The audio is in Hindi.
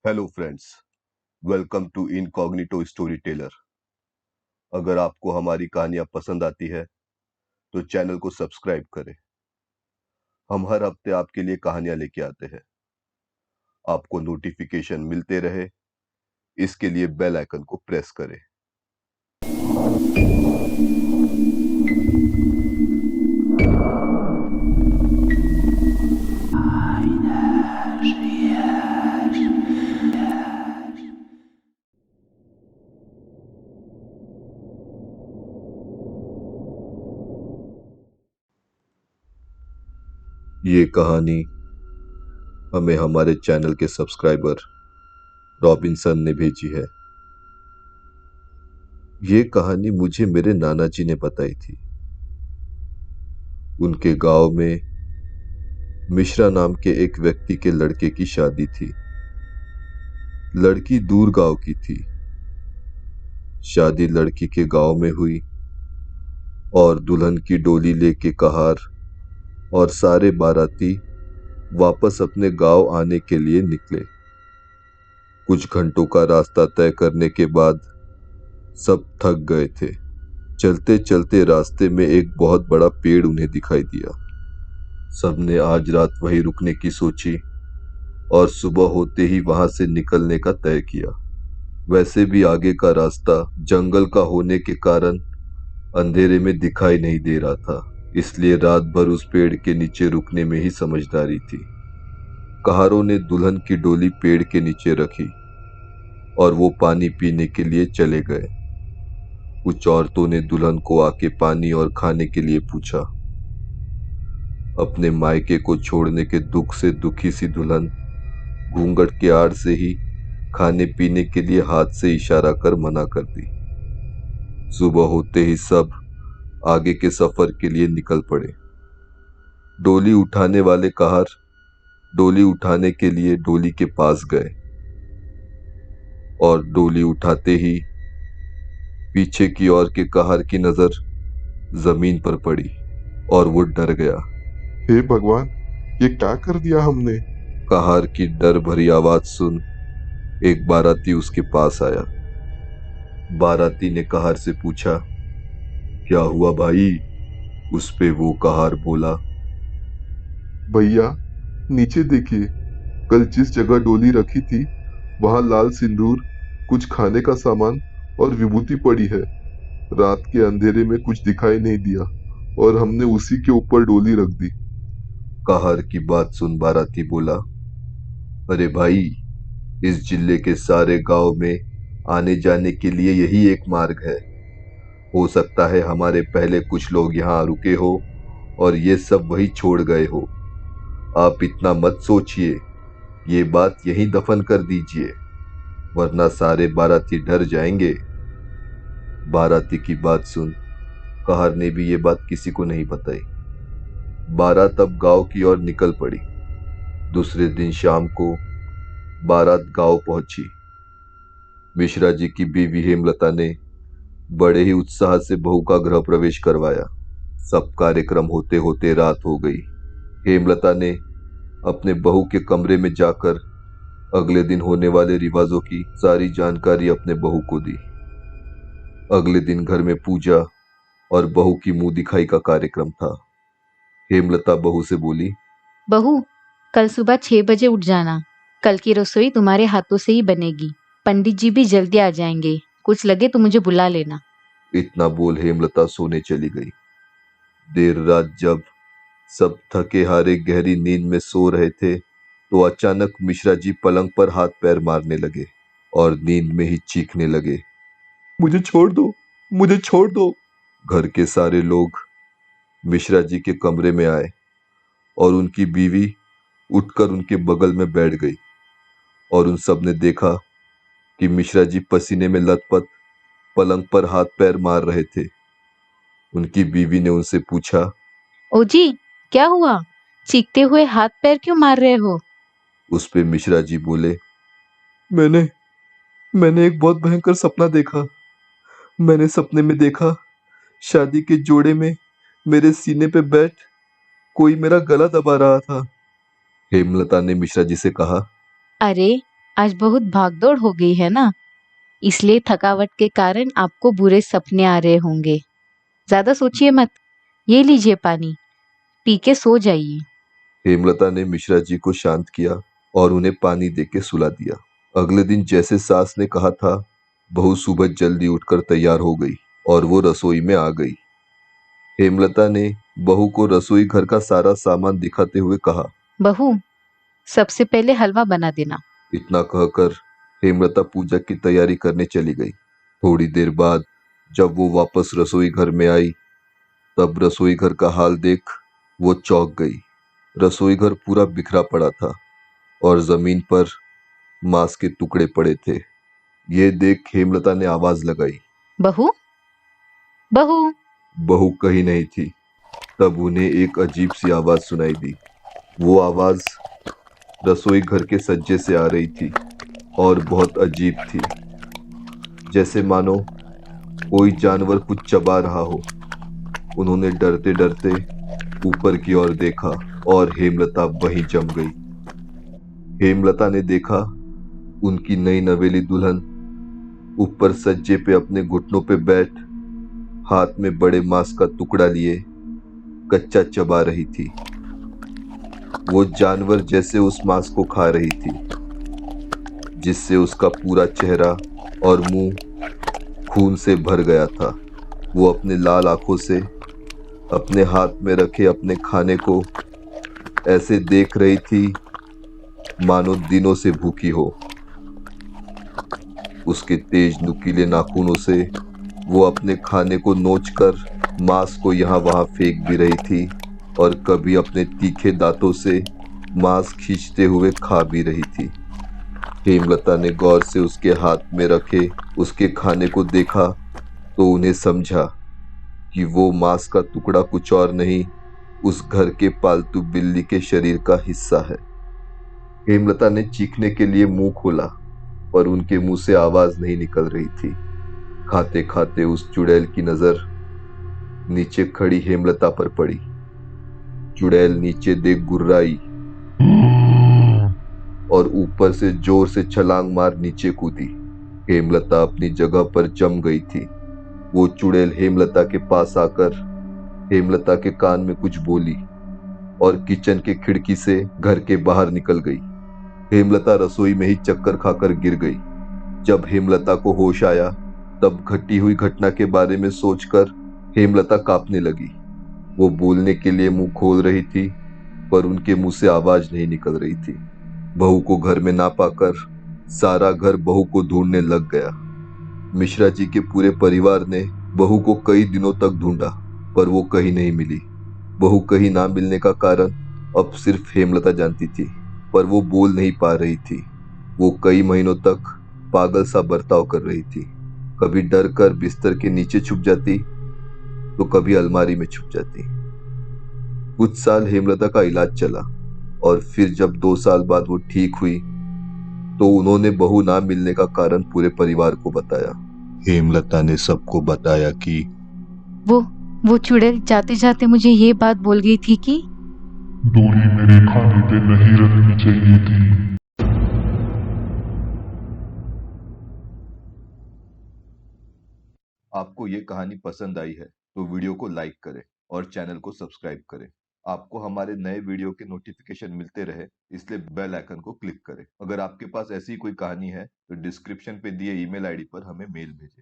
Hello friends, welcome to incognito story teller. अगर आपको हमारी कहानियां पसंद आती है तो चैनल को सब्सक्राइब करें। हम हर हफ्ते आपके लिए कहानियां लेके आते हैं। आपको नोटिफिकेशन मिलते रहे इसके लिए बेल आइकन को प्रेस करें। ये कहानी हमें हमारे चैनल के सब्सक्राइबर रॉबिन्सन ने भेजी है। ये कहानी मुझे मेरे नाना जी ने बताई थी। उनके गांव में मिश्रा नाम के एक व्यक्ति के लड़के की शादी थी। लड़की दूर गांव की थी। शादी लड़की के गांव में हुई और दुल्हन की डोली लेके कहार और सारे बाराती वापस अपने गांव आने के लिए निकले। कुछ घंटों का रास्ता तय करने के बाद सब थक गए थे। चलते चलते रास्ते में एक बहुत बड़ा पेड़ उन्हें दिखाई दिया। सबने आज रात वहीं रुकने की सोची और सुबह होते ही वहां से निकलने का तय किया। वैसे भी आगे का रास्ता जंगल का होने के कारण अंधेरे में दिखाई नहीं दे रहा था, इसलिए रात भर उस पेड़ के नीचे रुकने में ही समझदारी थी। कहारों ने दुल्हन की डोली पेड़ के नीचे रखी और वो पानी पीने के लिए चले गए। कुछ औरतों ने दुल्हन को आके पानी और खाने के लिए पूछा। अपने मायके को छोड़ने के दुख से दुखी सी दुल्हन घूंघट के आड़ से ही खाने पीने के लिए हाथ से इशारा कर मना कर दी। सुबह होते ही सब आगे के सफर के लिए निकल पड़े। डोली उठाने वाले कहार डोली उठाने के लिए डोली के पास गए और डोली उठाते ही पीछे की ओर के कहार की नजर जमीन पर पड़ी और वो डर गया। हे भगवान, ये क्या कर दिया हमने। कहार की डर भरी आवाज सुन एक बाराती उसके पास आया। बाराती ने कहार से पूछा, क्या हुआ भाई? उस पे वो कहार बोला, भैया, नीचे देखिए, कल जिस जगह डोली रखी थी वहां लाल सिंदूर, कुछ खाने का सामान और विभूति पड़ी है। रात के अंधेरे में कुछ दिखाई नहीं दिया और हमने उसी के ऊपर डोली रख दी। कहार की बात सुन बाराती बोला, अरे भाई, इस जिले के सारे गांव में आने जाने के लिए यही एक मार्ग है। हो सकता है हमारे पहले कुछ लोग यहाँ रुके हो और ये सब वही छोड़ गए हो। आप इतना मत सोचिए, ये बात यहीं दफन कर दीजिए, वरना सारे बाराती डर जाएंगे। बाराती की बात सुन कहार ने भी ये बात किसी को नहीं बताई। बारात अब गांव की ओर निकल पड़ी। दूसरे दिन शाम को बारात गांव पहुंची। मिश्रा जी की बीवी हेमलता ने बड़े ही उत्साह से बहू का गृह प्रवेश करवाया। सब कार्यक्रम होते होते रात हो गई। हेमलता ने अपने बहू के कमरे में जाकर अगले दिन होने वाले रिवाजों की सारी जानकारी अपने बहू को दी। अगले दिन घर में पूजा और बहू की मुंह दिखाई का कार्यक्रम था। हेमलता बहू से बोली, बहू, कल सुबह 6 बजे उठ जाना। कल की रसोई तुम्हारे हाथों से ही बनेगी। पंडित जी भी जल्दी आ जाएंगे। कुछ लगे तो मुझे बुला लेना। इतना बोल हेमलता सोने चली गई। देर रात जब सब थके हारे गहरी नींद में सो रहे थे तो अचानक मिश्रा जी पलंग पर हाथ पैर मारने लगे और नींद में ही चीखने लगे, मुझे छोड़ दो, मुझे छोड़ दो। घर के सारे लोग मिश्रा जी के कमरे में आए और उनकी बीवी उठकर उनके बगल में बैठ गई और उन सब ने देखा कि मिश्रा जी पसीने में लथपथ पलंग पर हाथ पैर मार रहे थे। उनकी बीवी ने उनसे पूछा, ओ जी, क्या हुआ? चीखते हुए हाथ पैर क्यों मार रहे हो? उस पे मिश्रा जी बोले, मैंने मैंने एक बहुत भयंकर सपना देखा। मैंने सपने में देखा, शादी के जोड़े में मेरे सीने पे बैठ कोई मेरा गला दबा रहा था। हेमलता ने मिश्रा जी से कहा, अरे, आज बहुत भागदौड़ हो गई है ना, इसलिए थकावट के कारण आपको बुरे सपने आ रहे होंगे। ज्यादा सोचिए मत, ये लीजिए पानी, पी के सो जाइए। हेमलता ने मिश्रा जी को शांत किया और उन्हें पानी देके सुला दिया। अगले दिन जैसे सास ने कहा था, बहू सुबह जल्दी उठकर तैयार हो गई और वो रसोई में आ गई। हेमलता ने बहू को रसोई घर का सारा सामान दिखाते हुए कहा। बहू, सबसे पहले हलवा बना देना। इतना कहकर हेमलता पूजा की तैयारी करने चली गई। थोड़ी देर बाद जब वो वापस रसोई घर में आई, तब रसोई घर का हाल देख वो चौंक गई। रसोई घर पूरा बिखरा पड़ा था और जमीन पर मांस के टुकड़े पड़े थे। ये देख हेमलता ने आवाज लगाई। बहू, बहू। बहू कहीं नहीं थी। तब उन्हें एक अजीब सी आवाज सुनाई दी। वो आवाज रसोई घर के सज्जे से आ रही थी और बहुत अजीब थी, जैसे मानो कोई जानवर कुछ चबा रहा हो। उन्होंने डरते डरते ऊपर की ओर देखा और हेमलता वहीं जम गई। हेमलता ने देखा उनकी नई नवेली दुल्हन ऊपर सज्जे पे अपने घुटनों पे बैठ हाथ में बड़े मांस का टुकड़ा लिए कच्चा चबा रही थी। वो जानवर जैसे उस मांस को खा रही थी, जिससे उसका पूरा चेहरा और मुंह खून से भर गया था। वो अपने लाल आंखों से अपने हाथ में रखे अपने खाने को ऐसे देख रही थी मानो दिनों से भूखी हो। उसके तेज नुकीले नाखूनों से वो अपने खाने को नोचकर मांस को यहाँ वहां फेंक भी रही थी और कभी अपने तीखे दांतों से मांस खींचते हुए खा भी रही थी। हेमलता ने गौर से उसके हाथ में रखे उसके खाने को देखा तो उन्हें समझा कि वो मांस का टुकड़ा कुछ और नहीं, उस घर के पालतू बिल्ली के शरीर का हिस्सा है। हेमलता ने चीखने के लिए मुंह खोला, पर उनके मुंह से आवाज नहीं निकल रही थी। खाते खाते उस चुड़ैल की नजर नीचे खड़ी हेमलता पर पड़ी। चुड़ैल नीचे देख गुर्राई और ऊपर से जोर से छलांग मार नीचे कूदी। हेमलता अपनी जगह पर जम गई थी। वो चुड़ैल हेमलता के पास आकर हेमलता के कान में कुछ बोली और किचन के खिड़की से घर के बाहर निकल गई। हेमलता रसोई में ही चक्कर खाकर गिर गई। जब हेमलता को होश आया, तब घटी हुई घटना के बारे में सोचकर हेमलता कांपने लगी। वो बोलने के लिए मुंह खोल रही थी, पर उनके मुंह से आवाज नहीं निकल रही थी। बहू को घर में ना पाकर सारा घर बहू को ढूंढने लग गया। मिश्रा जी के पूरे परिवार ने बहू को कई दिनों तक ढूंढा, पर वो कहीं नहीं मिली। बहू कहीं ना मिलने का कारण अब सिर्फ हेमलता जानती थी, पर वो बोल नहीं पा रही थी। वो कई महीनों तक पागल सा बर्ताव कर रही थी। कभी डर कर बिस्तर के नीचे छुप जाती, तो कभी अलमारी में छुप जाती। कुछ साल हेमलता का इलाज चला और फिर जब 2 साल बाद वो ठीक हुई, तो उन्होंने बहू ना मिलने का कारण पूरे परिवार को बताया। हेमलता ने सबको बताया कि वो चुड़ैल जाते जाते मुझे ये बात बोल गई थी कि डोरी मेरे खाने पे नहीं रखनी चाहिए थी। आपको ये कहानी पसंद आई है तो वीडियो को लाइक करें और चैनल को सब्सक्राइब करें। आपको हमारे नए वीडियो के नोटिफिकेशन मिलते रहे, इसलिए बेल आइकन को क्लिक करें। अगर आपके पास ऐसी कोई कहानी है तो डिस्क्रिप्शन पे दिए ईमेल आईडी पर हमें मेल भेजें।